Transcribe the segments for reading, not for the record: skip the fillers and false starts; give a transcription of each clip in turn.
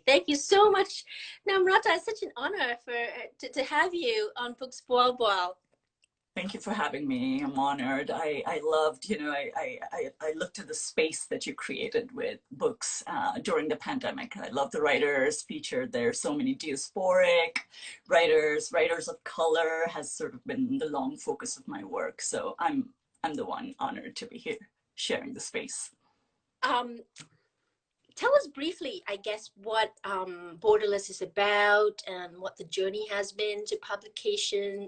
Thank you so much, Namrata. It's such an honor to have you on Books Bual Bual. Thank you for having me. I'm honored. I loved, I looked at the space that you created with books during the pandemic. I love the writers featured there. So many diasporic writers of color has sort of been the long focus of my work. So I'm the one honored to be here sharing the space. Um, Tell us briefly, I guess, what Borderless is about and what the journey has been to publication.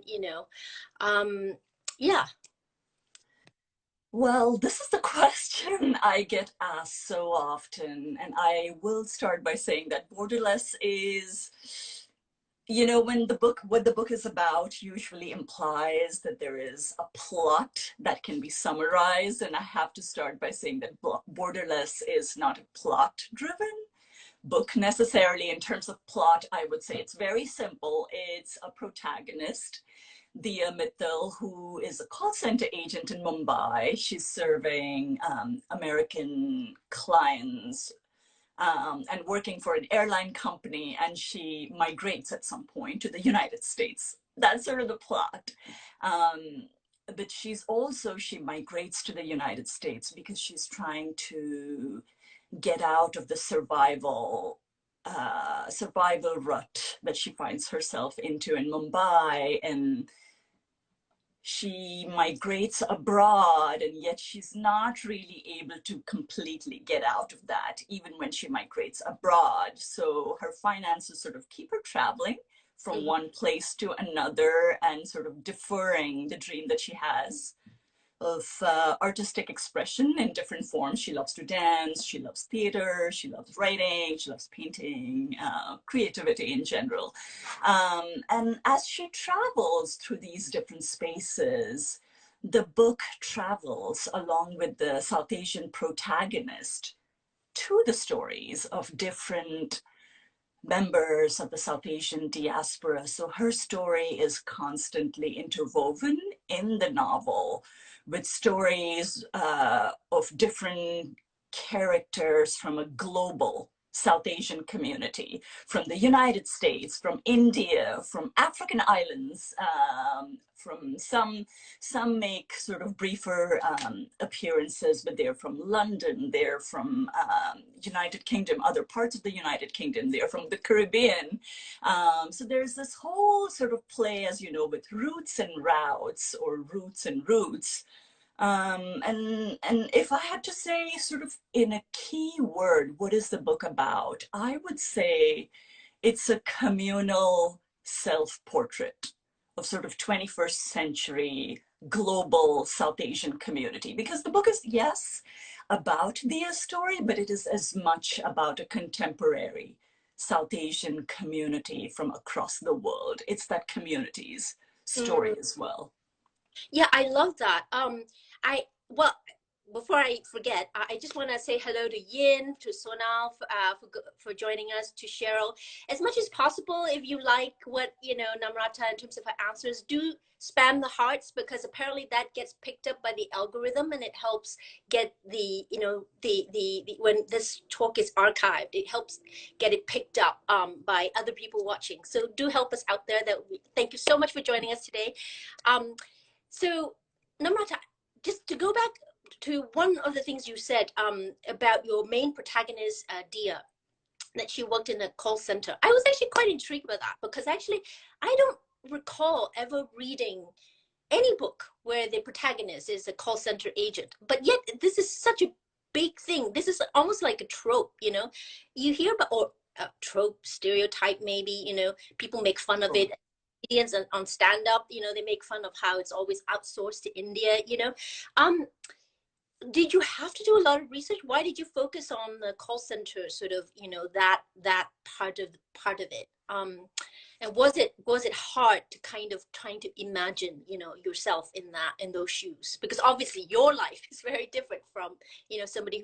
Um, yeah. Well, this is the question I get asked so often, and I will start by saying that Borderless is, when what the book is about usually implies that there is a plot that can be summarized, and I have to start by saying that Borderless is not a plot-driven book necessarily. In terms of plot, I would say it's very simple. It's a protagonist, Dia Mittal, who is a call center agent in Mumbai. She's serving American clients and working for an airline company, and she migrates at some point to the United States. That's sort of the plot. But she migrates to the United States because she's trying to get out of the survival rut that she finds herself into in Mumbai, and she migrates abroad, and yet she's not really able to completely get out of that, even when she migrates abroad. So her finances sort of keep her traveling from Mhm. one place to another and sort of deferring the dream that she has of artistic expression in different forms. She loves to dance, she loves theater, she loves writing, she loves painting, creativity in general. And as she travels through these different spaces, the book travels along with the South Asian protagonist to the stories of different members of the South Asian diaspora. So her story is constantly interwoven in the novel with stories of different characters from a global South Asian community, from the United States, from India, from African islands, from some make sort of briefer appearances, but they're from London, they're from United Kingdom, other parts of the United Kingdom, they're from the Caribbean. So there's this whole sort of play, as you know, with roots and routes, or roots and roots. And if I had to say sort of in a key word, what is the book about? I would say it's a communal self-portrait of sort of 21st century global South Asian community. Because the book is, yes, about the story, but it is as much about a contemporary South Asian community from across the world. It's that community's story as well. Yeah, I love that. I well, before I forget, I just want to say hello to Yin, to Sonal, for joining us, to Cheryl. As much as possible, if you like what Namrata in terms of her answers, do spam the hearts, because apparently that gets picked up by the algorithm, and it helps get the when this talk is archived, it helps get it picked up by other people watching. So do help us out there. Thank you so much for joining us today. Um, so, Namrata, just to go back to one of the things you said about your main protagonist, Dia, that she worked in a call center. I was actually quite intrigued by that, because actually I don't recall ever reading any book where the protagonist is a call center agent. But yet this is such a big thing. This is almost like a trope, You hear about, or a trope, stereotype maybe, people make fun of it. Comedians on stand up, they make fun of how it's always outsourced to India. Um, did you have to do a lot of research? Why did you focus on the call center, sort of, that part of it? And was it hard to kind of trying to imagine, yourself in those shoes? Because obviously your life is very different from, somebody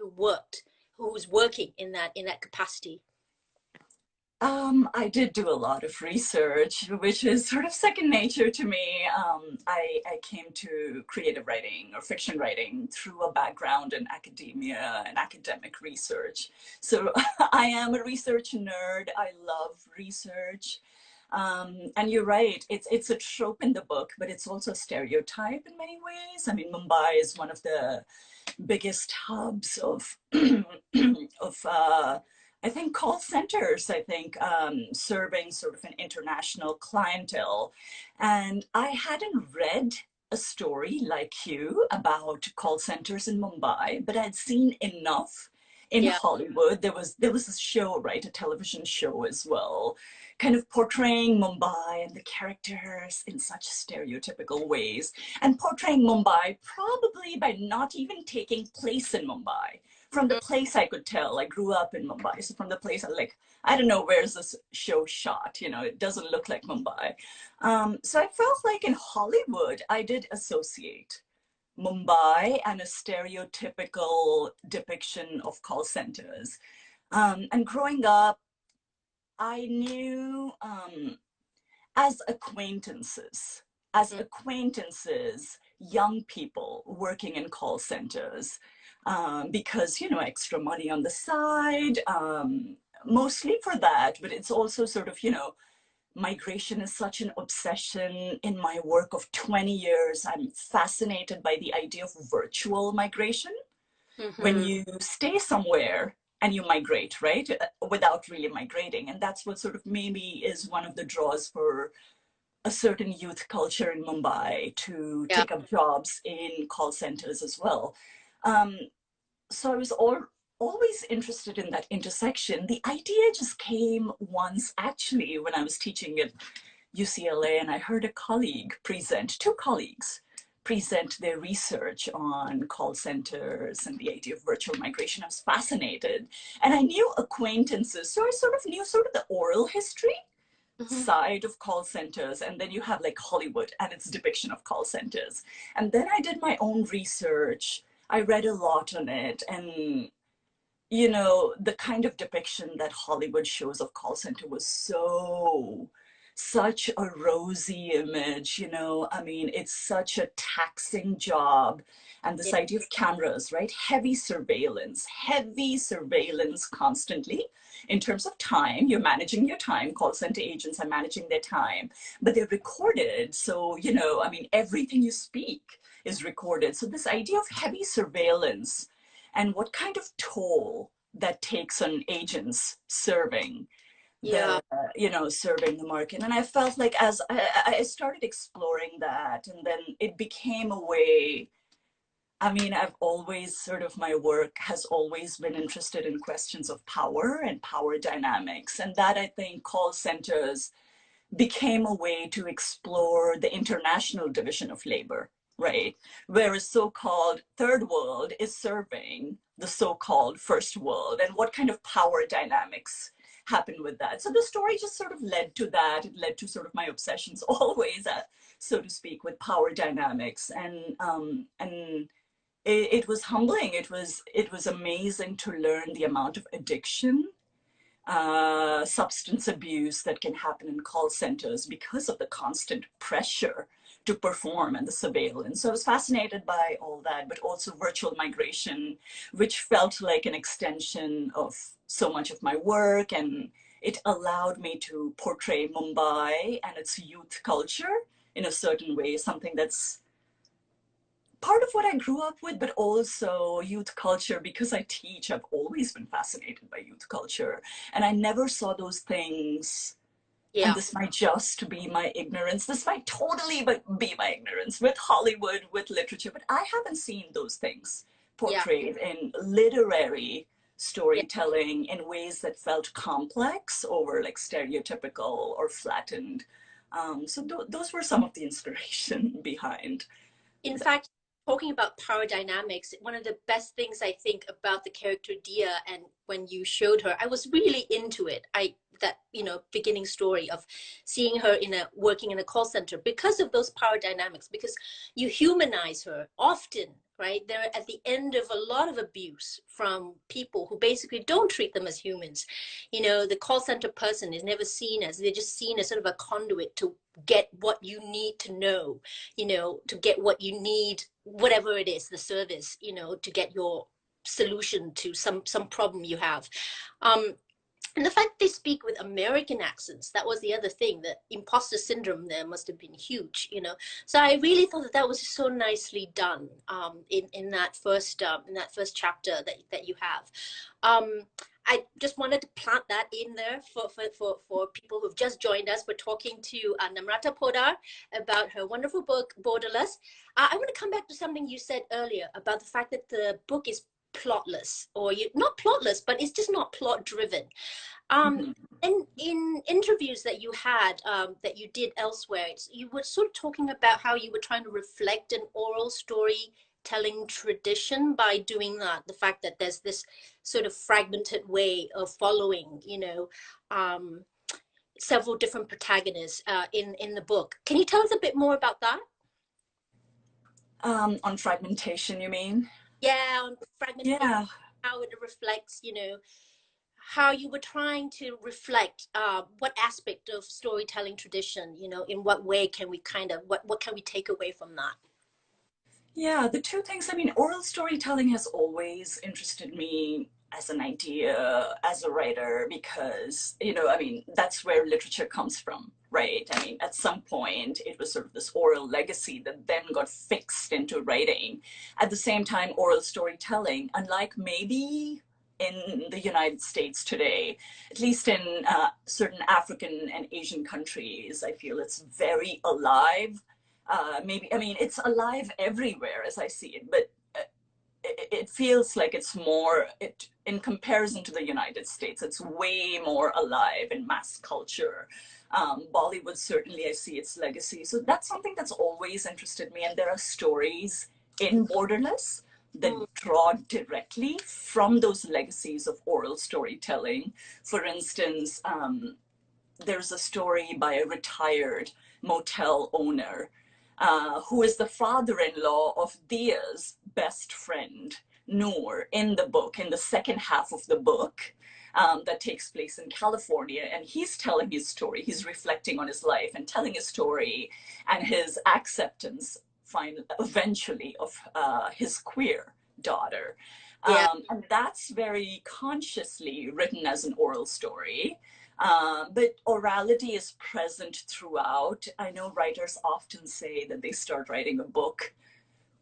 who's working in that capacity. I did do a lot of research, which is sort of second nature to me. I came to creative writing or fiction writing through a background in academia and academic research. So I am a research nerd. I love research. And you're right, it's a trope in the book, but it's also a stereotype in many ways. I mean, Mumbai is one of the biggest hubs of of I think call centers. I think serving sort of an international clientele, and I hadn't read a story like you about call centers in Mumbai, but I'd seen enough in Yeah. Hollywood. There was a show, right, a television show as well, kind of portraying Mumbai and the characters in such stereotypical ways, and portraying Mumbai probably by not even taking place in Mumbai. From the Mhm. place I could tell, I grew up in Mumbai. So from the place, I don't know where's this show shot. It doesn't look like Mumbai. So I felt like in Hollywood, I did associate Mumbai and a stereotypical depiction of call centers. And growing up, I knew as acquaintances, as Mhm. acquaintances, young people working in call centers, because, extra money on the side, mostly for that, but it's also sort of, migration is such an obsession in my work of 20 years. I'm fascinated by the idea of virtual migration when Mhm. you stay somewhere and you migrate, right? Without really migrating. And that's what sort of maybe is one of the draws for a certain youth culture in Mumbai to Yeah. take up jobs in call centers as well. Um, so I was always interested in that intersection. The idea just came once, actually, when I was teaching at UCLA, and I heard a colleague present, two colleagues present their research on call centers and the idea of virtual migration. I was fascinated, and I knew acquaintances, so I sort of knew sort of the oral history Mhm. side of call centers, and then you have like Hollywood and its depiction of call centers. And then I did my own research. I read a lot on it, and the kind of depiction that Hollywood shows of call center was such a rosy image, I mean, it's such a taxing job. And Yeah. this idea of cameras, right? Heavy surveillance constantly in terms of time. You're managing your time. Call center agents are managing their time, but they're recorded. So, I mean, everything you speak is recorded. So this idea of heavy surveillance and what kind of toll that takes on agents serving Yeah. serving the market. And I felt like as I started exploring that, and then it became a way. I mean, I've always sort of, my work has always been interested in questions of power and power dynamics, and that I think call centers became a way to explore the international division of labor, right? Whereas so-called third world is serving the so-called first world, and what kind of power dynamics happened with that. So the story just sort of led to that. It led to sort of my obsessions always, so to speak, with power dynamics, and it was humbling. It was amazing to learn the amount of addiction, substance abuse that can happen in call centers because of the constant pressure to perform and the surveillance. So I was fascinated by all that, but also virtual migration, which felt like an extension of so much of my work. And it allowed me to portray Mumbai and its youth culture in a certain way, something that's part of what I grew up with, but also youth culture. Because I teach, I've always been fascinated by youth culture. And I never saw those things. And Yeah. this might just be my ignorance. This might totally be my ignorance with Hollywood, with literature, but I haven't seen those things Yeah. portrayed in literary Yeah. storytelling in ways that felt complex over like stereotypical or flattened. So those were some of the inspiration behind. In fact, talking about power dynamics, one of the best things I think about the character Dia, and when you showed her, I was really into it. That beginning story of seeing her in a working in a call center because of those power dynamics, because you humanize her often, right? They're at the end of a lot of abuse from people who basically don't treat them as humans. You know, the call center person is never seen as, they're just seen as sort of a conduit to get what you need to know, you know, to get what you need, whatever it is, the service, you know, to get your solution to some problem you have. Um, and the fact they speak with American accents, that was the other thing. The imposter syndrome there must have been huge, you know. So I really thought that that was so nicely done in that first chapter that you have. I just wanted to plant that in there for people who've just joined us. We're talking to Namrata Podar about her wonderful book, Borderless. I want to come back to something you said earlier about the fact that the book is plotless, or not plotless, but it's just not plot driven. Um, Mm-hmm. and in interviews that you had, that you did elsewhere, you were sort of talking about how you were trying to reflect an oral storytelling tradition by doing that. The fact that there's this sort of fragmented way of following, you know, um, several different protagonists in the book. Can you tell us a bit more about that? On fragmentation, you mean? Yeah, on fragmentation, Yeah. how it reflects, you know, how you were trying to reflect what aspect of storytelling tradition, you know, in what way can we kind of, what can we take away from that? Yeah, the two things, I mean, oral storytelling has always interested me as an idea, as a writer, because, you know, I mean, that's where literature comes from, right? I mean, at some point, it was sort of this oral legacy that then got fixed into writing. At the same time, oral storytelling, unlike maybe in the United States today, at least in certain African and Asian countries, I feel it's very alive. Maybe, I mean, it's alive everywhere as I see it, but it feels like it's more, in comparison to the United States, it's way more alive in mass culture. Bollywood, certainly, I see its legacy. So that's something that's always interested me. And there are stories in Borderless that Mm, draw directly from those legacies of oral storytelling. For instance, there's a story by a retired motel owner who is the father-in-law of Dia's best friend, Noor, in the book, in the second half of the book. That takes place in California, and he's telling his story. He's reflecting on his life and telling his story, and his acceptance, eventually, of his queer daughter. yeah. And that's very consciously written as an oral story. But orality is present throughout. I know writers often say that they start writing a book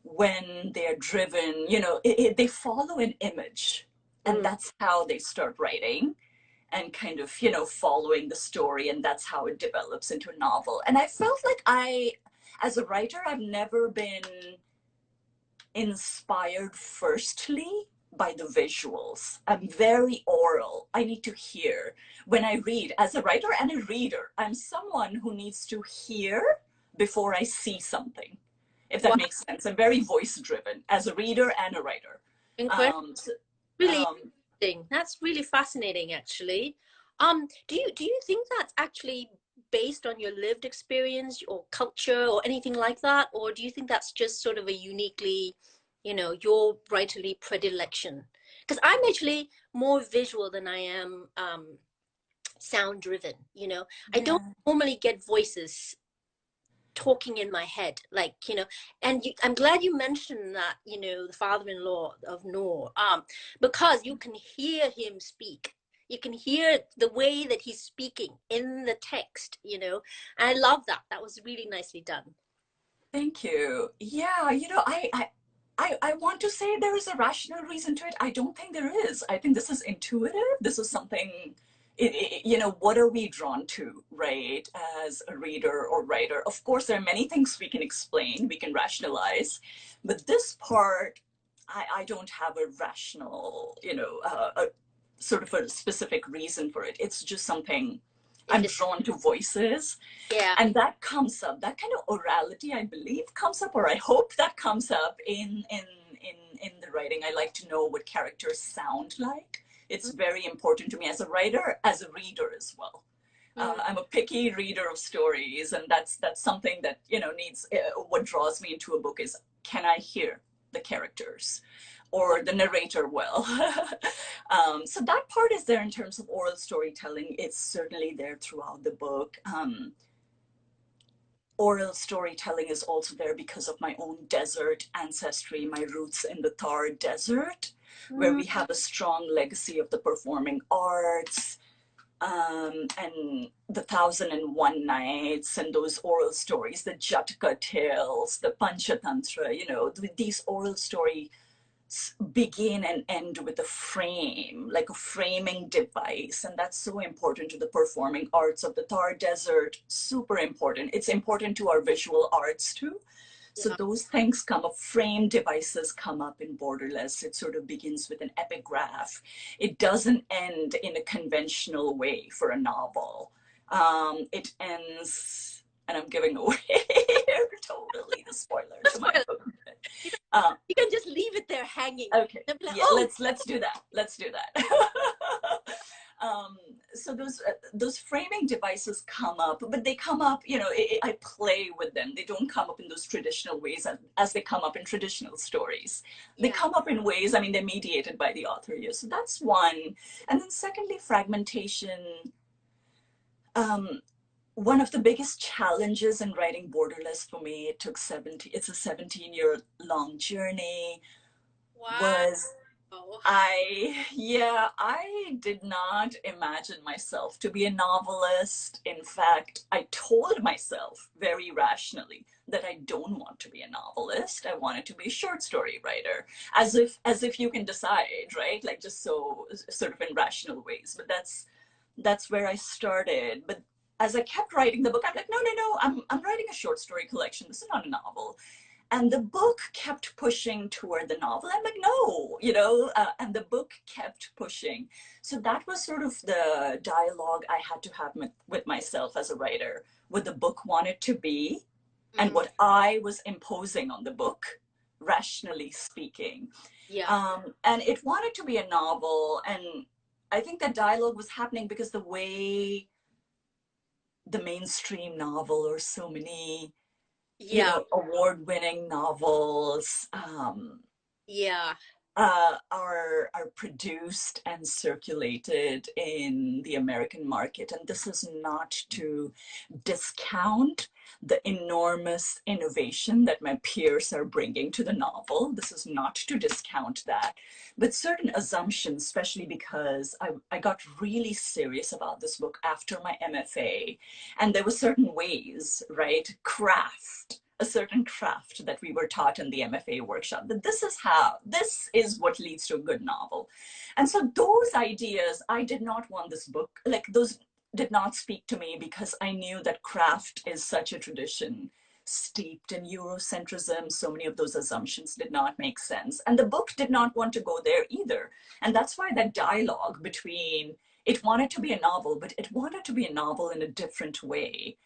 when they're driven, you know, they follow an image, and Mm, that's how they start writing and kind of, you know, following the story, and that's how it develops into a novel. And I felt like as a writer, I've never been inspired firstly by the visuals. I'm very oral. I need to hear. When I read, as a writer and a reader, I'm someone who needs to hear before I see something, if that wow, makes sense. I'm very voice driven as a reader and a writer. incredible. Um, so, Really um, interesting. That's really fascinating, actually. Do you think that's actually based on your lived experience or culture or anything like that, or do you think that's just sort of a uniquely, you know, your writerly predilection? Because I'm actually more visual than I am sound driven. You know, I don't yeah. normally get voices talking in my head, like, you know. And I'm glad you mentioned that, you know, the father-in-law of Noor, because you can hear him speak. You can hear the way that he's speaking in the text, you know. And I love that. That was really nicely done. Thank you. Yeah, you know, I want to say there is a rational reason to it. I don't think there is. I think this is intuitive. This is something, you know, what are we drawn to, right, as a reader or writer? Of course, there are many things we can explain, we can rationalize, but this part, I don't have a rational, you know, a sort of a specific reason for it. It's just something It I'm just, drawn to voices, yeah. and that comes up, that kind of orality, I believe, comes up, or I hope that comes up in the writing. I like to know what characters sound like. It's very important to me as a writer, as a reader as well. Mm, I'm a picky reader of stories, and that's something that, you know, needs, what draws me into a book is, can I hear? the characters, or the narrator will. So that part is there in terms of oral storytelling. It's certainly there throughout the book. Oral storytelling is also there because of my own desert ancestry, my roots in the Thar Desert, where we have a strong legacy of the performing arts, and the 1001 Nights, and those oral stories, the Jatka tales, the Panchatantra, these oral stories begin and end with a frame, like a framing device. And that's so important to the performing arts of the Thar Desert. Super important. It's important to our visual arts too. So those things come up, frame devices come up in Borderless. It sort of begins with an epigraph. It doesn't end in a conventional way for a novel. It ends, and I'm giving away totally the spoiler to my book. You can just leave it there hanging. Okay. Like, yeah, let's do that. Let's do that. So those framing devices come up, but they come up, I play with them. They don't come up in those traditional ways as they come up in traditional stories. They come up in ways, they're mediated by the author here. So that's one. And then secondly, fragmentation. One of the biggest challenges in writing Borderless for me, it's a 17-year-long journey, was I did not imagine myself to be a novelist. In fact, I told myself very rationally that I don't want to be a novelist. I wanted to be a short story writer, as if you can decide, right? Like, just so sort of in rational ways. But that's where I started. But as I kept writing the book, I'm like, no, I'm writing a short story collection. This is not a novel. And the book kept pushing toward the novel. I'm like, no, and the book kept pushing. So that was sort of the dialogue I had to have with myself as a writer, what the book wanted to be and what I was imposing on the book, rationally speaking. And it wanted to be a novel. And I think that dialogue was happening because the way the mainstream novel, or so many award-winning novels are produced and circulated in the American market. And this is not to discount the enormous innovation that my peers are bringing to the novel. This is not to discount that, but certain assumptions, especially because I got really serious about this book after my MFA, and there were certain ways, right? A certain craft that we were taught in the MFA workshop, that this is what leads to a good novel. And so those ideas, I did not want this book, like, those did not speak to me, because I knew that craft is such a tradition steeped in Eurocentrism. So many of those assumptions did not make sense. And the book did not want to go there either. And that's why that dialogue between, it wanted to be a novel, but it wanted to be a novel in a different way.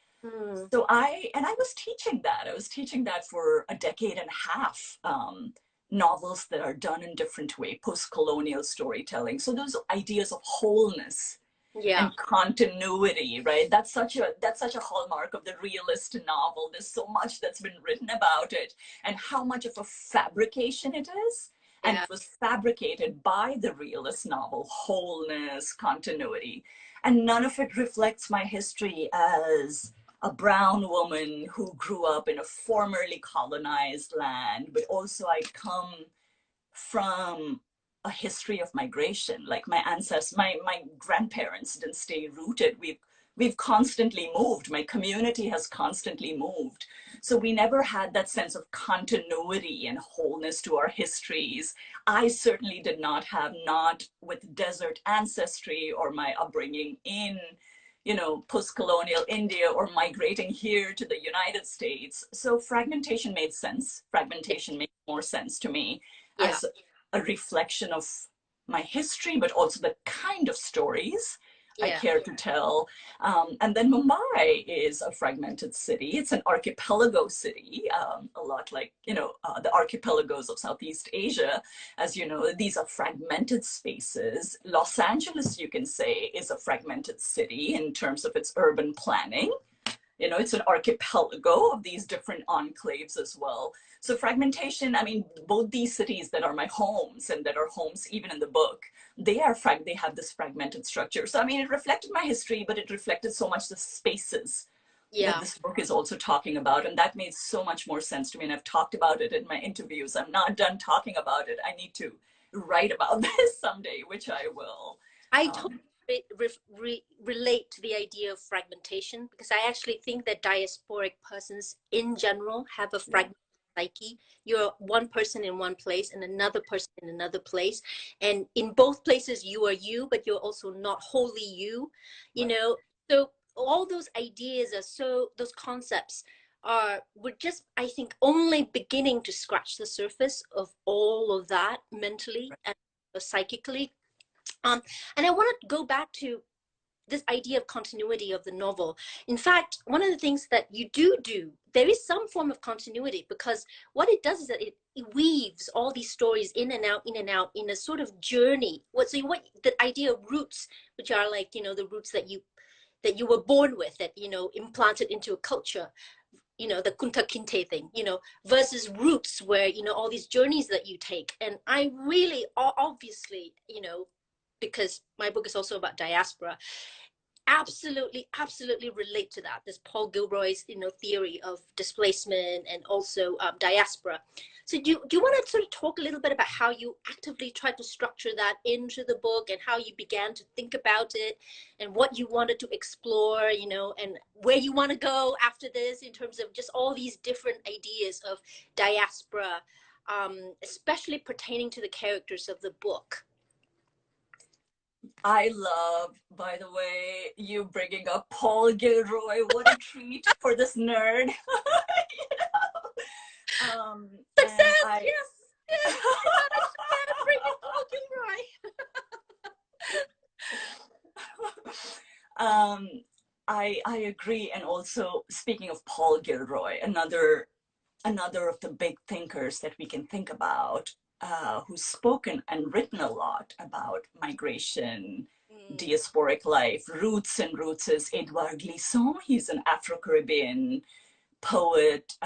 So I was teaching that. I was teaching that for a decade and a half. Novels that are done in different way, post-colonial storytelling. So those ideas of wholeness and continuity, right? That's such a hallmark of the realist novel. There's so much that's been written about it, and how much of a fabrication it is. And it was fabricated by the realist novel, wholeness, continuity. And none of it reflects my history as a brown woman who grew up in a formerly colonized land, but also I come from a history of migration. Like, my ancestors, my grandparents didn't stay rooted. We've constantly moved. My community has constantly moved. So we never had that sense of continuity and wholeness to our histories. I certainly did not have, not with desert ancestry or my upbringing in, post-colonial India, or migrating here to the United States. So fragmentation made sense. Fragmentation made more sense to me as a reflection of my history, but also the kind of stories I care to tell. And then Mumbai is a fragmented city. It's an archipelago city, a lot like, the archipelagos of Southeast Asia. As you know, these are fragmented spaces. Los Angeles, you can say, is a fragmented city in terms of its urban planning. You know, it's an archipelago of these different enclaves as well. So fragmentation, I mean, both these cities that are my homes and that are homes even in the book, they have this fragmented structure. So I mean, it reflected my history, but it reflected so much the spaces that Yeah. this book is also talking about. And that made so much more sense to me. And I've talked about it in my interviews. I'm not done talking about it. I need to write about this someday, which I will. I totally Um, relate to the idea of fragmentation because I actually think that diasporic persons in general have a yeah, fragmented psyche. You're one person in one place and another person in another place. And in both places, you are you, but you're also not wholly you, you right, know? So all those ideas are so, those concepts are, we're just, I think, only beginning to scratch the surface of all of that mentally right, and psychically. um, and I want to go back to this idea of continuity of the novel. In fact, one of the things that you do, there is some form of continuity because what it does is that it weaves all these stories in and out in a sort of journey. What the idea of roots, which are like, the roots that you were born with, that, implanted into a culture, the Kunta Kinte thing, versus roots where, all these journeys that you take. And I really, obviously, because my book is also about diaspora, absolutely relate to that, this Paul Gilroy's theory of displacement and also diaspora. So do you want to sort of talk a little bit about how you actively tried to structure that into the book and how you began to think about it and what you wanted to explore, and where you want to go after this in terms of just all these different ideas of diaspora, especially pertaining to the characters of the book? I love, by the way, you bringing up Paul Gilroy. What a treat for this nerd. And Success, I, yes, yes, I thought I should bring in Paul Gilroy. um, I agree. And also, speaking of Paul Gilroy, another of the big thinkers that we can think about, who's spoken and written a lot about migration, Mm, diasporic life, roots and roots, is Edouard Glissant. He's an Afro-Caribbean poet,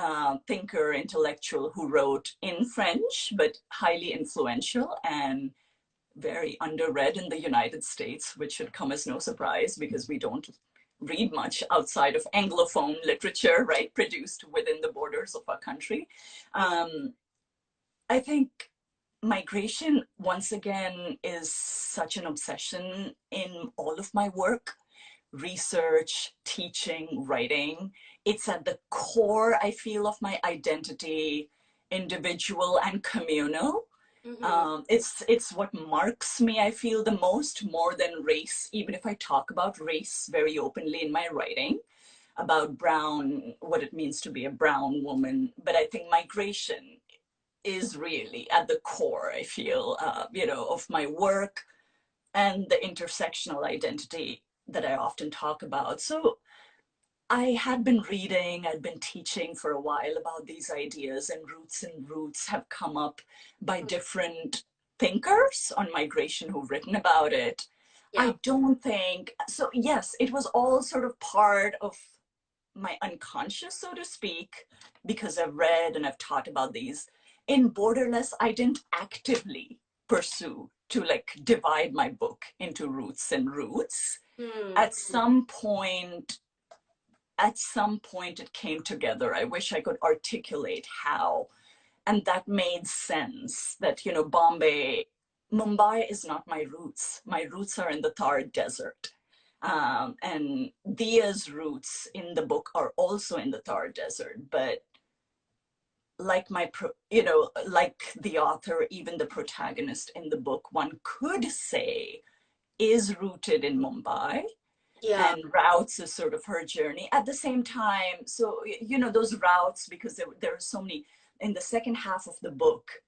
thinker, intellectual who wrote in French, but highly influential and very underread in the United States, which should come as no surprise because we don't read much outside of Anglophone literature, right, produced within the borders of our country. Um, I think migration, once again, is such an obsession in all of my work, research, teaching, writing. It's at the core, I feel, of my identity, individual and communal. mm-hmm. It's what marks me, I feel, the most, more than race, even if I talk about race very openly in my writing, about brown, what it means to be a brown woman. But I think migration is really at the core, I feel, of my work and the intersectional identity that I often talk about. So I had been reading, I'd been teaching for a while about these ideas, and roots have come up by different thinkers on migration who've written about it. Yeah. I don't think so. Yes, it was all sort of part of my unconscious, so to speak, because I've read and I've taught about these. In Borderless, I didn't actively pursue to like divide my book into roots and roots. Mm. At some point, at some point it came together. I wish I could articulate how. And that made sense that, Mumbai is not my roots. My roots are in the Thar Desert. And Dia's roots in the book are also in the Thar Desert. But like like the author, even the protagonist in the book, one could say is rooted in Mumbai, Yeah. and routes is sort of her journey at the same time. So those routes, because there are so many in the second half of the book,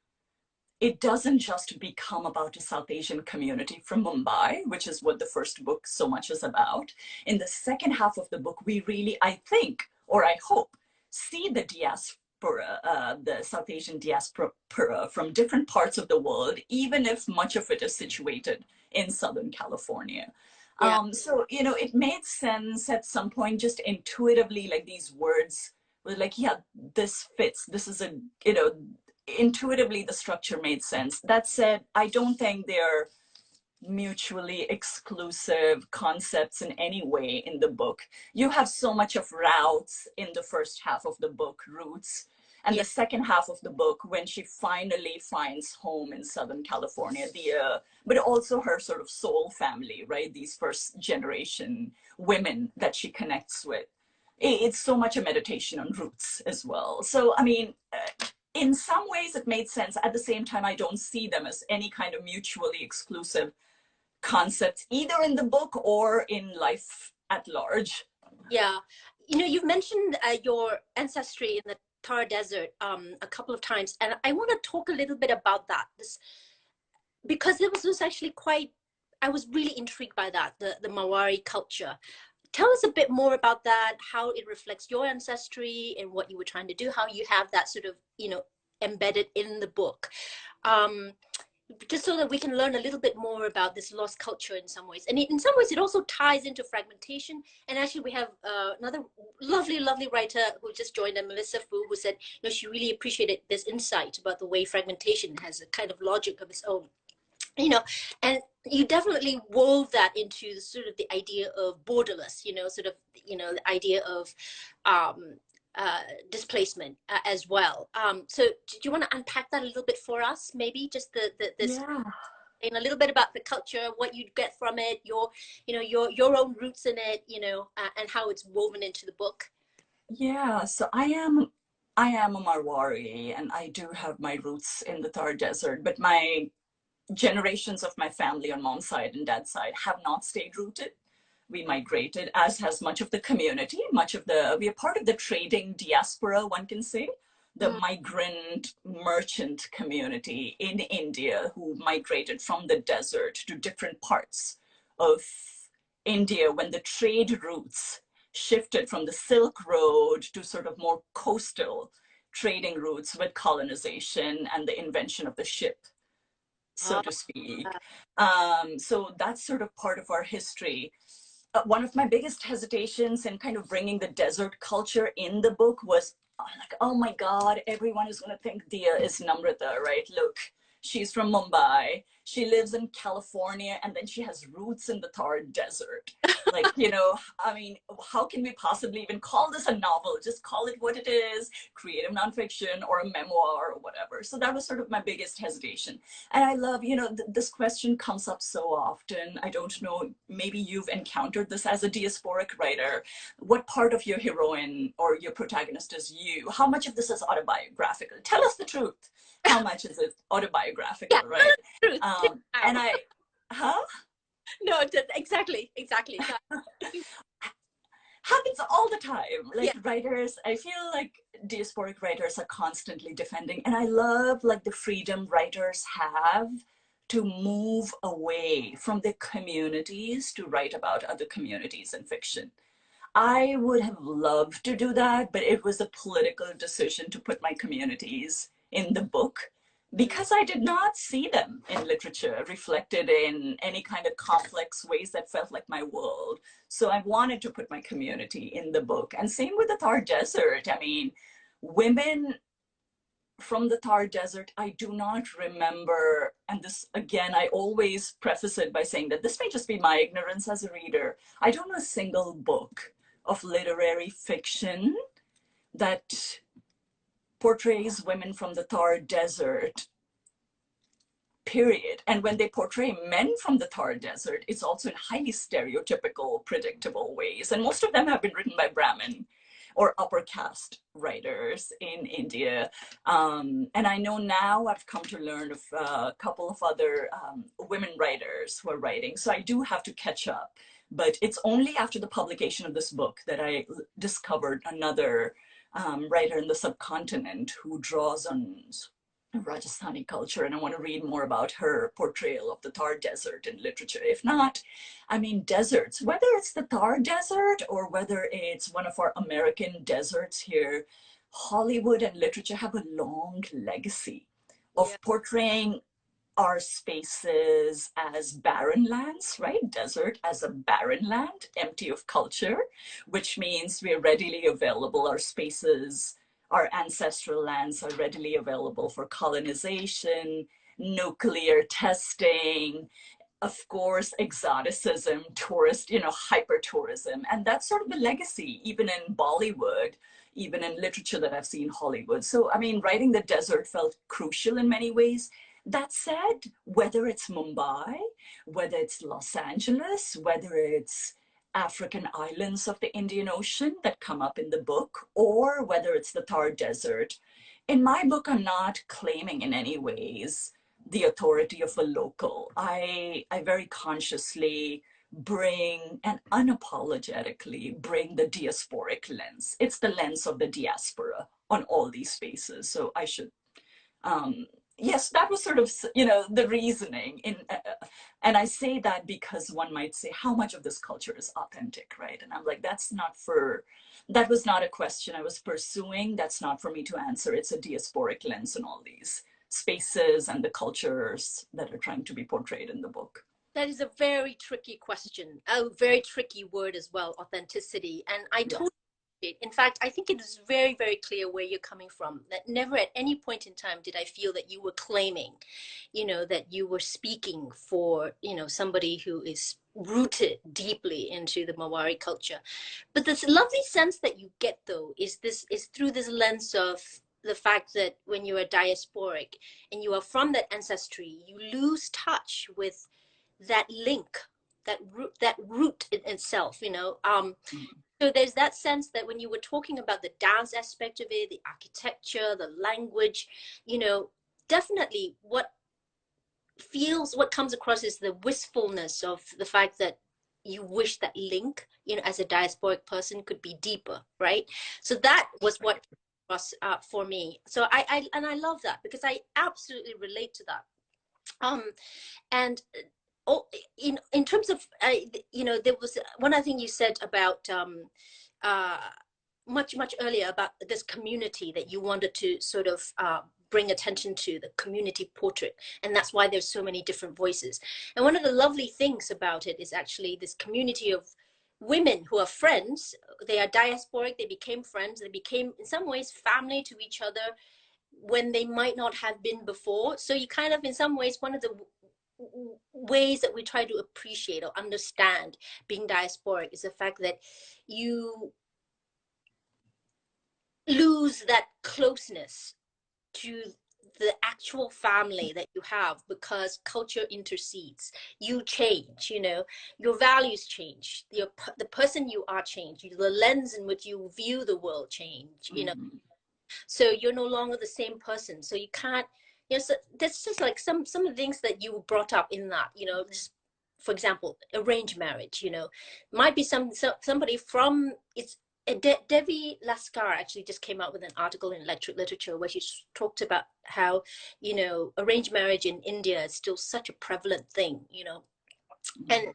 it doesn't just become about a South Asian community from Mumbai, which is what the first book so much is about. In the second half of the book, we really, I think, or I hope, see the diaspora, the South Asian diaspora from different parts of the world, even if much of it is situated in Southern California. Yeah. So, you know, it made sense at some point, just intuitively, like these words were like, yeah, this fits. This is a, you know, intuitively the structure made sense. That said, I don't think they're mutually exclusive concepts in any way in the book. You have so much of routes in the first half of the book, roots, and Yeah. the second half of the book when she finally finds home in Southern California, but also her sort of soul family, right? These first generation women that she connects with. It's so much a meditation on roots as well. So, I mean, in some ways it made sense. At the same time, I don't see them as any kind of mutually exclusive concepts, either in the book or in life at large. Yeah. You know, you've mentioned your ancestry in the Thar Desert a couple of times, and I want to talk a little bit about that. This because it was actually quite. I was really intrigued by that, the Maori culture. Tell us a bit more about that, how it reflects your ancestry and what you were trying to do, how you have that sort of, you know, embedded in the book. Um, just so that we can learn a little bit more about this lost culture in some ways. And in some ways, it also ties into fragmentation. And actually, we have another lovely, lovely writer who just joined us, Melissa Fu, who said, you know, she really appreciated this insight about the way fragmentation has a kind of logic of its own. You know, and you definitely wove that into the sort of the idea of borderless, you know, sort of, you know, the idea of um, displacement as well. So do you want to unpack that a little bit for us? Maybe just the this Yeah. and a little bit about the culture, what you get from it, your, you know, your own roots in it, you know, and how it's woven into the book. Yeah, so I am a Marwari and I do have my roots in the Thar Desert, but my generations of my family on mom's side and dad's side have not stayed rooted. We migrated, as has much of the community, we are part of the trading diaspora, one can say, the Mm. migrant merchant community in India who migrated from the desert to different parts of India when the trade routes shifted from the Silk Road to sort of more coastal trading routes with colonization and the invention of the ship, so Ah, to speak. So that's sort of part of our history. One of my biggest hesitations in kind of bringing the desert culture in the book was like, oh my God, everyone is going to think Dia is Namrata, right? Look, she's from Mumbai. She lives in California and then she has roots in the Thar Desert. Like, you know, I mean, how can we possibly even call this a novel? Just call it what it is, creative nonfiction or a memoir or whatever. So that was sort of my biggest hesitation. And I love, you know, this question comes up so often. I don't know, maybe you've encountered this as a diasporic writer. What part of your heroine or your protagonist is you? How much of this is autobiographical? Tell us the truth. How much is it yeah, autobiographical, right? truth. Wow. And huh? No, exactly, exactly. No, Happens all the time. yeah, Like writers, I feel like diasporic writers are constantly defending, and I love like the freedom writers have to move away from their communities to write about other communities in fiction. I would have loved to do that, but it was a political decision to put my communities in the book mm, because I did not see them in literature reflected in any kind of complex ways that felt like my world. So I wanted to put my community in the book. And same with the Thar Desert. I mean, women from the Thar Desert, I do not remember, and this again, I always preface it by saying that this may just be my ignorance as a reader. I don't know a single book of literary fiction that portrays women from the Thar Desert, period. And when they portray men from the Thar Desert, it's also in highly stereotypical, predictable ways. And most of them have been written by Brahmin or upper caste writers in India. And I know now I've come to learn of a couple of other women writers who are writing. So I do have to catch up. But it's only after the publication of this book that I discovered another writer in the subcontinent who draws on Rajasthani culture, and I want to read more about her portrayal of the Thar Desert in literature. If not, I mean, deserts, whether it's the Thar Desert or whether it's one of our American deserts here, Hollywood and literature have a long legacy yeah, of portraying our spaces as barren lands, right? Desert as a barren land, empty of culture, which means we're readily available. Our spaces, our ancestral lands are readily available for colonization, nuclear testing, of course, exoticism, tourist, hyper tourism. And that's sort of the legacy, even in Bollywood, even in literature that I've seen Hollywood. So, I mean, writing the desert felt crucial in many ways. That said, whether it's Mumbai, whether it's Los Angeles, whether it's African islands of the Indian Ocean that come up in the book, or whether it's the Thar Desert, in my book, I'm not claiming in any ways the authority of a local. I very consciously bring and unapologetically bring the diasporic lens. It's the lens of the diaspora on all these spaces. So I should, yes, that was sort of, the reasoning and I say that because one might say, how much of this culture is authentic, right? And I'm like, that was not a question I was pursuing. That's not for me to answer. It's a diasporic lens on all these spaces and the cultures that are trying to be portrayed in the book. That is a very tricky question, a very tricky word as well, authenticity. And I totally, in fact, I think it is very, very clear where you're coming from. That never at any point in time did I feel that you were claiming, that you were speaking for, somebody who is rooted deeply into the Mawari culture. But this lovely sense that you get, though, is through this lens of the fact that when you are diasporic and you are from that ancestry, you lose touch with that link, that root in itself. So there's that sense that when you were talking about the dance aspect of it, the architecture, the language, definitely what comes across is the wistfulness of the fact that you wish that link, as a diasporic person, could be deeper, right? So that was what was for me. So I love that because I absolutely relate to that. And in terms of there was one other thing you said about much earlier about this community that you wanted to sort of bring attention to, the community portrait, and that's why there's so many different voices. And one of the lovely things about it is actually this community of women who are friends. They are diasporic, they became friends, they became in some ways family to each other when they might not have been before. So you kind of, in some ways, one of the ways that we try to appreciate or understand being diasporic is the fact that you lose that closeness to the actual family that you have because culture intercedes. You change, your values change, the person you are changed, the lens in which you view the world change, so you're no longer the same person. So you can't, so that's just like some of the things that you brought up in that, just for example, arranged marriage, might be somebody from it's Devi Laskar actually just came out with an article in literature where she talked about how, arranged marriage in India is still such a prevalent thing, and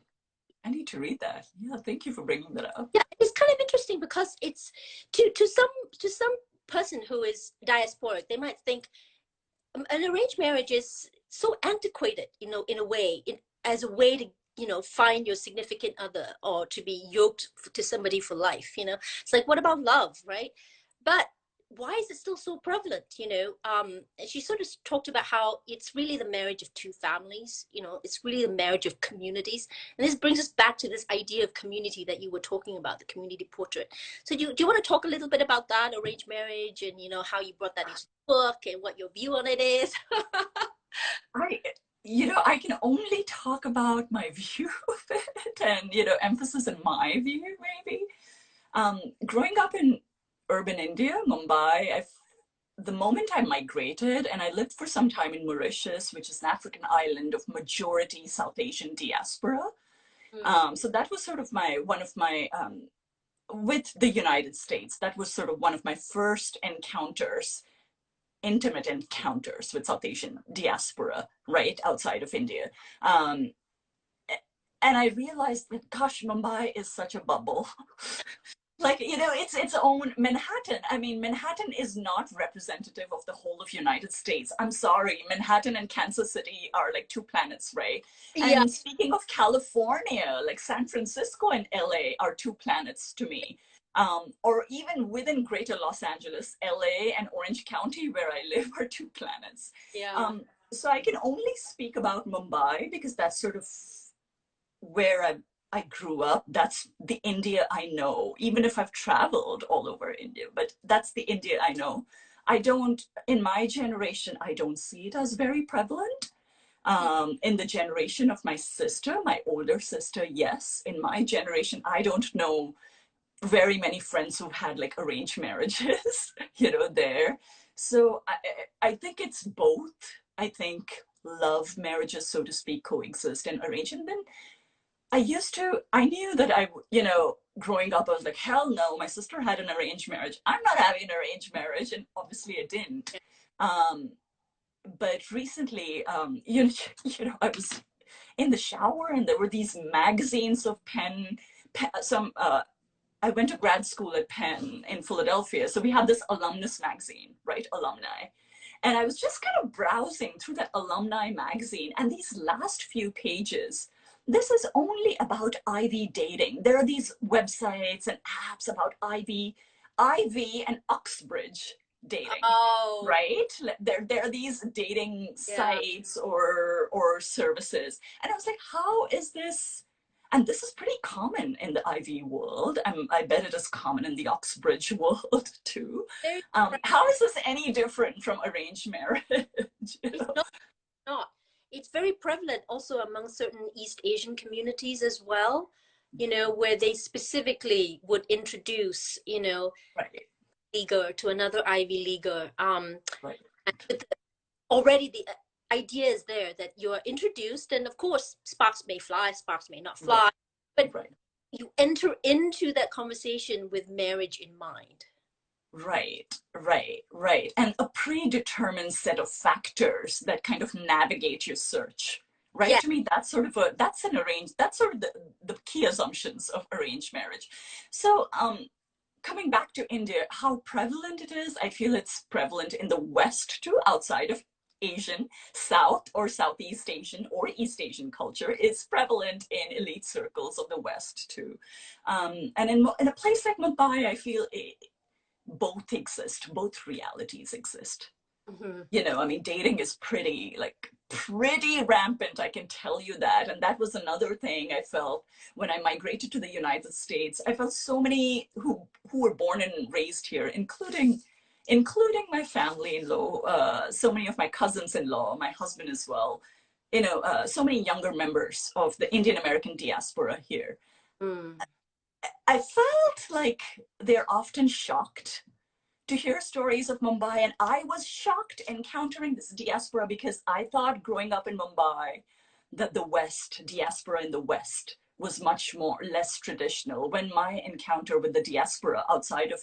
I need to read that. Yeah, thank you for bringing that up. Yeah, it's kind of interesting because it's to some person who is diasporic, they might think an arranged marriage is so antiquated, in a way, as a way to, find your significant other or to be yoked to somebody for life. It's like, what about love, right? But why is it still so prevalent? And she sort of talked about how it's really the marriage of two families. It's really the marriage of communities. And this brings us back to this idea of community that you were talking about, the community portrait. So do you want to talk a little bit about that, arranged marriage, and how you brought that into the book and what your view on it is? I can only talk about my view of it and, emphasis on my view, maybe. Growing up in urban India, Mumbai, the moment I migrated, and I lived for some time in Mauritius, which is an African island of majority South Asian diaspora. So that was sort of with the United States, that was sort of one of my first intimate encounters with South Asian diaspora, right, outside of India. And I realized that, gosh, Mumbai is such a bubble. like, you know, it's its own Manhattan. I mean, Manhattan is not representative of the whole of United States. I'm sorry, Manhattan and Kansas City are like two planets, right? Yeah, And speaking of California, like San Francisco and LA are two planets to me. Or even within greater Los Angeles, LA and Orange County, where I live, are two planets. yeah, So I can only speak about Mumbai because that's sort of where I grew up. That's the India I know, even if I've traveled all over India, but that's the India I know. I don't, in my generation, I don't see it as very prevalent. In the generation of my sister, my older sister, yes. In my generation, I don't know very many friends who've had like arranged marriages, you know, there. So I think it's both. I think love marriages, so to speak, coexist and arrange. And then I knew that you know, growing up, I was like, hell no, my sister had an arranged marriage. I'm not having an arranged marriage. And obviously I didn't. Um, but recently, you know, I was in the shower and there were these magazines of I went to grad school at Penn in Philadelphia. So we had this alumnus magazine, right? Alumni. And I was just kind of browsing through that alumni magazine, and these last few pages, this is only about Ivy dating. There are these websites and apps about Ivy and Uxbridge dating, oh, right? There are these dating yeah. sites or services. And I was like, how is this? And this is pretty common in the Ivy world. I bet it is common in the Uxbridge world too. Very, How is this any different from arranged marriage? You it's know? not. It's very prevalent also among certain East Asian communities as well, you know, where they specifically would introduce, you know, Right, leaguer to another Ivy leaguer. right, And with already the idea is there that you're introduced, and of course, sparks may fly, sparks may not right, fly, but right. you enter into that conversation with marriage in mind. Right, right, right. And a predetermined set of factors that kind of navigate your search. Right? Yeah. To me, that's sort of the key assumptions of arranged marriage. So, coming back to India, how prevalent it is, I feel it's prevalent in the West too, outside of Asian, South or Southeast Asian or East Asian culture is prevalent in elite circles of the West too. And in a place like Mumbai, I feel both exist, both realities exist. Mhm. You know, I mean, dating is pretty rampant, I can tell you that. And that was another thing I felt when I migrated to the United States. I felt so many who were born and raised here, including my family-in-law, so many of my cousins-in-law, my husband as well, you know, so many younger members of the Indian American diaspora here. Mm. I felt like they're often shocked to hear stories of Mumbai. And I was shocked encountering this diaspora because I thought growing up in Mumbai that the West, diaspora in the West, was much more less traditional. When my encounter with the diaspora outside of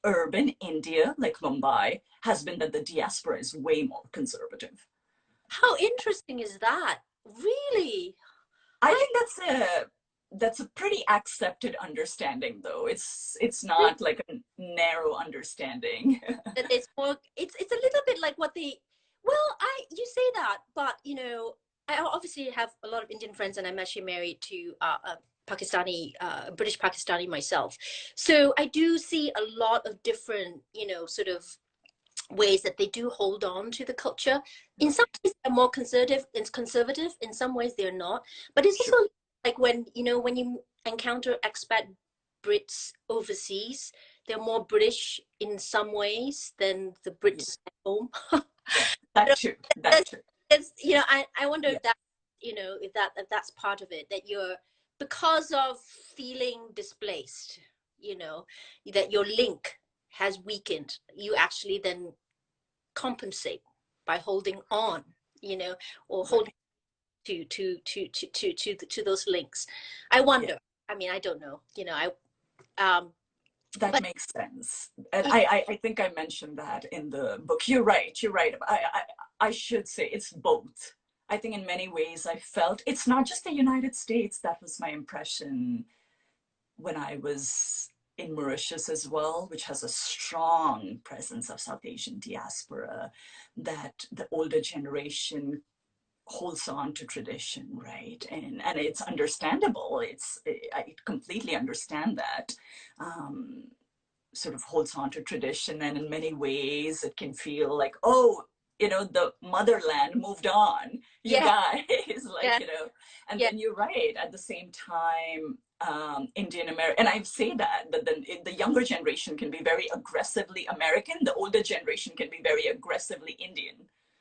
urban India, like Mumbai, has been that the diaspora is way more conservative. How interesting is that? Really? I I think that's a pretty accepted understanding though. It's not like a narrow understanding. that it's more it's a little bit like what they well I you say that, but you know, I obviously have a lot of Indian friends, and I'm actually married to a Pakistani, British Pakistani myself. So I do see a lot of different, you know, sort of ways that they do hold on to the culture. In some Right. ways, they're more conservative. It's conservative. In some ways, they're not. But it's Sure. also like when you know when you encounter expat Brits overseas, they're more British in some ways than the Yeah. Brits at home. Yeah. That too. That that's, too. you know, I wonder Yeah. if that, you know, if that's part of it, that you're, because of feeling displaced, you know, that your link has weakened, you actually then compensate by holding on, you know, or holding Right. to those links. I Yeah. wonder. I mean, I don't know. You know, That but makes sense. And it, I think I mentioned that in the book. You're right. You're right. I should say it's both. I think in many ways I felt it's not just the United States. That was my impression when I was in Mauritius as well, which has a strong presence of South Asian diaspora, that the older generation holds on to tradition, right? And it's understandable. I completely understand that. Sort of holds on to tradition, and in many ways it can feel like, oh, the motherland moved on, you Yeah, guys. Like, yeah, and yeah, then you're right, at the same time, Indian American, and I say that, but then the younger generation can be very aggressively American, the older generation can be very aggressively Indian,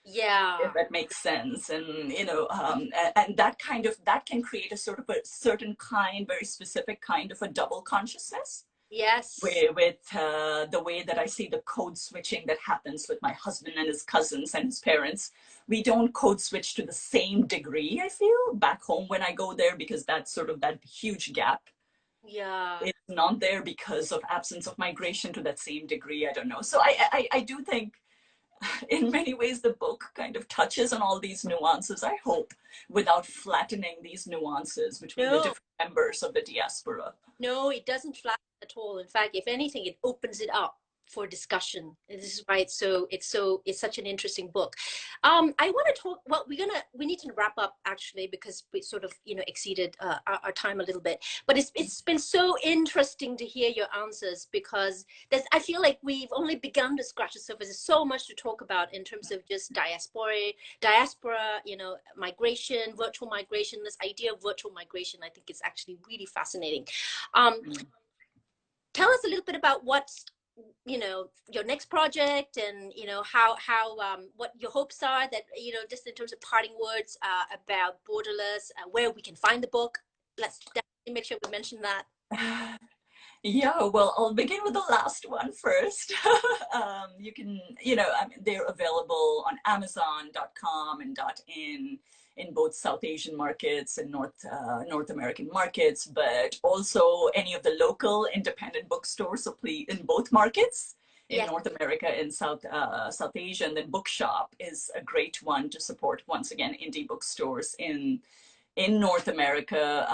if yeah. that makes sense. And and that can create a sort of a certain kind, very specific kind of a double consciousness, Yes. with the way that I see the code switching that happens with my husband and his cousins and his parents. We don't code switch to the same degree, I feel, back home when I go there, because that's sort of that huge gap. Yeah. It's not there because of absence of migration to that same degree. I don't know. So I do think in many ways the book kind of touches on all these nuances, I hope, without flattening these nuances between the No, different members of the diaspora. no, it doesn't flatten at all. In fact, if anything, it opens it up for discussion. And this is why it's such an interesting book. I want to talk. Well, we need to wrap up actually because we sort of exceeded our time a little bit. But it's been so interesting to hear your answers, because I feel like we've only begun to scratch the surface. There's so much to talk about in terms of just diaspora, migration, virtual migration. This idea of virtual migration, I think, is actually really fascinating. Um, Mm. Tell us a little bit about what's your next project, and how what your hopes are, that just in terms of parting words about Borderless, where we can find the book. Let's definitely make sure we mention that. Yeah, well, I'll begin with the last one first. You can, I mean, they're available on Amazon.com and in both South Asian markets and North American markets, but also any of the local independent bookstores. So please, in both markets, in Yes, North America and South Asia, and then Bookshop is a great one to support, once again, indie bookstores in North America.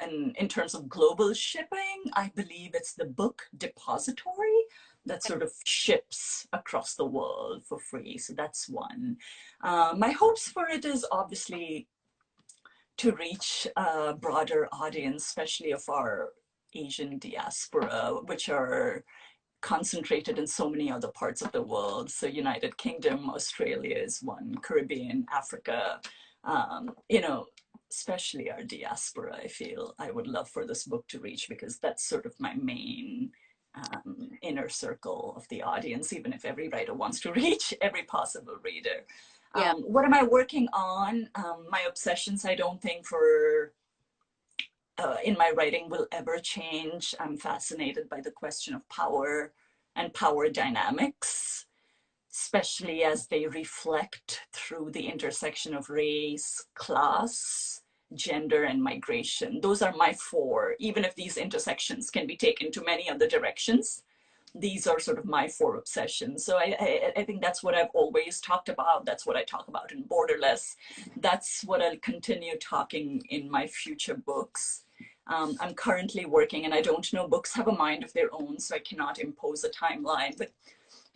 And in terms of global shipping, I believe it's the Book Depository that sort of ships across the world for free. So that's one. My hopes for it is obviously to reach a broader audience, especially of our Asian diaspora, which are concentrated in so many other parts of the world. So United Kingdom, Australia is one, Caribbean, Africa, especially our diaspora. I feel I would love for this book to reach, because that's sort of my main inner circle of the audience, even if every writer wants to reach every possible reader. yeah, What am I working on? My obsessions, I don't think for in my writing will ever change. I'm fascinated by the question of power and power dynamics, especially as they reflect through the intersection of race, class, gender, and migration. Those are my four, even if these intersections can be taken to many other directions. These are sort of my four obsessions. So I think that's what I've always talked about. That's what I talk about in Borderless. That's what I'll continue talking in my future books. I'm currently working, and I don't know, books have a mind of their own, so I cannot impose a timeline. But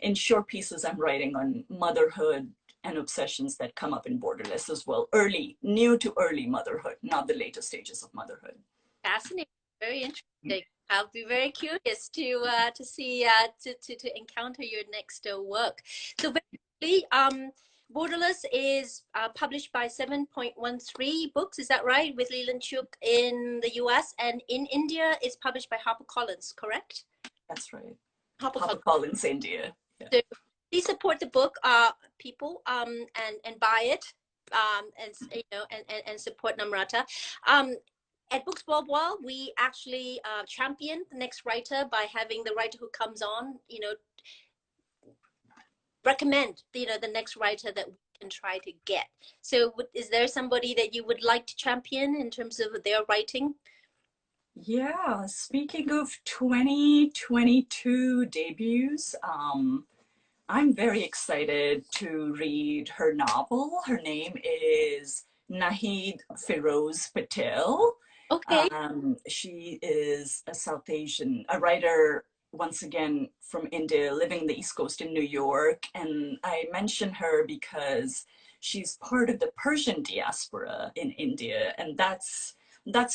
in short pieces, I'm writing on motherhood and obsessions that come up in Borderless as well. New to early motherhood, not the later stages of motherhood. fascinating, very interesting. I'll be very curious to see to encounter your next work. So basically, Borderless is published by 7.13 Books, is that right? With Elaine Chiew in the US, and in India is published by HarperCollins, correct? That's right. HarperCollins. HarperCollins, India. Yeah. So please support the book, people, and buy it, and and support Namrata. At Books Bual Bual, we actually champion the next writer by having the writer who comes on, recommend the next writer that we can try to get. So is there somebody that you would like to champion in terms of their writing? Yeah, speaking of 2022 debuts, I'm very excited to read her novel. Her name is Nahid Feroz Patel. Okay. She is a South Asian, a writer, once again from India, living the East Coast in New York. And I mention her because she's part of the Persian diaspora in India. And that's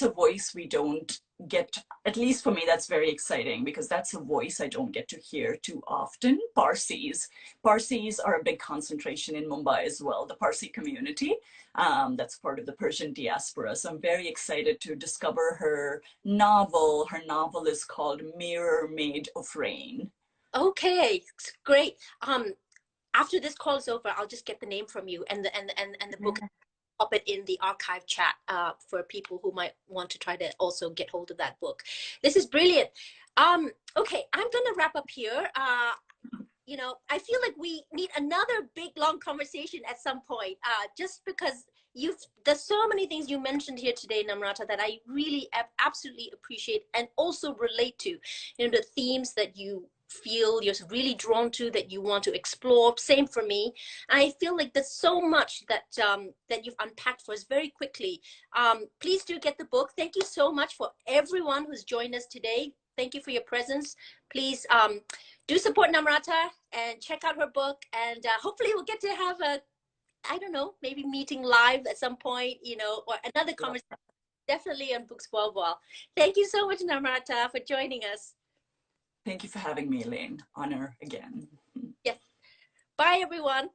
a voice we don't get, at least for me, that's very exciting because that's a voice I don't get to hear too often. Parsis are a big concentration in Mumbai as well, the Parsi community. That's part of the Persian diaspora. So I'm very excited to discover her novel. Her novel is called Mirror Made of Rain. Okay. Great. After this call is over, I'll just get the name from you and the book, Yeah. pop it in the archive chat for people who might want to try to also get hold of that book. This is brilliant. Okay, I'm gonna wrap up here. You know, I feel like we need another big long conversation at some point, just because there's so many things you mentioned here today, Namrata, that I really absolutely appreciate and also relate to. You know, the themes that you feel you're really drawn to, that you want to explore. Same for me. I feel like there's so much that you've unpacked for us very quickly. Please do get the book. Thank you so much for everyone who's joined us today. Thank you for your presence. Please do support Namrata and check out her book. And hopefully we'll get to have a, I don't know, maybe meeting live at some point, you know, or another conversation, definitely on Books Bual Bual. Thank you so much, Namrata, for joining us. Thank you for having me, Elaine. Honor again. Yes. Bye, everyone.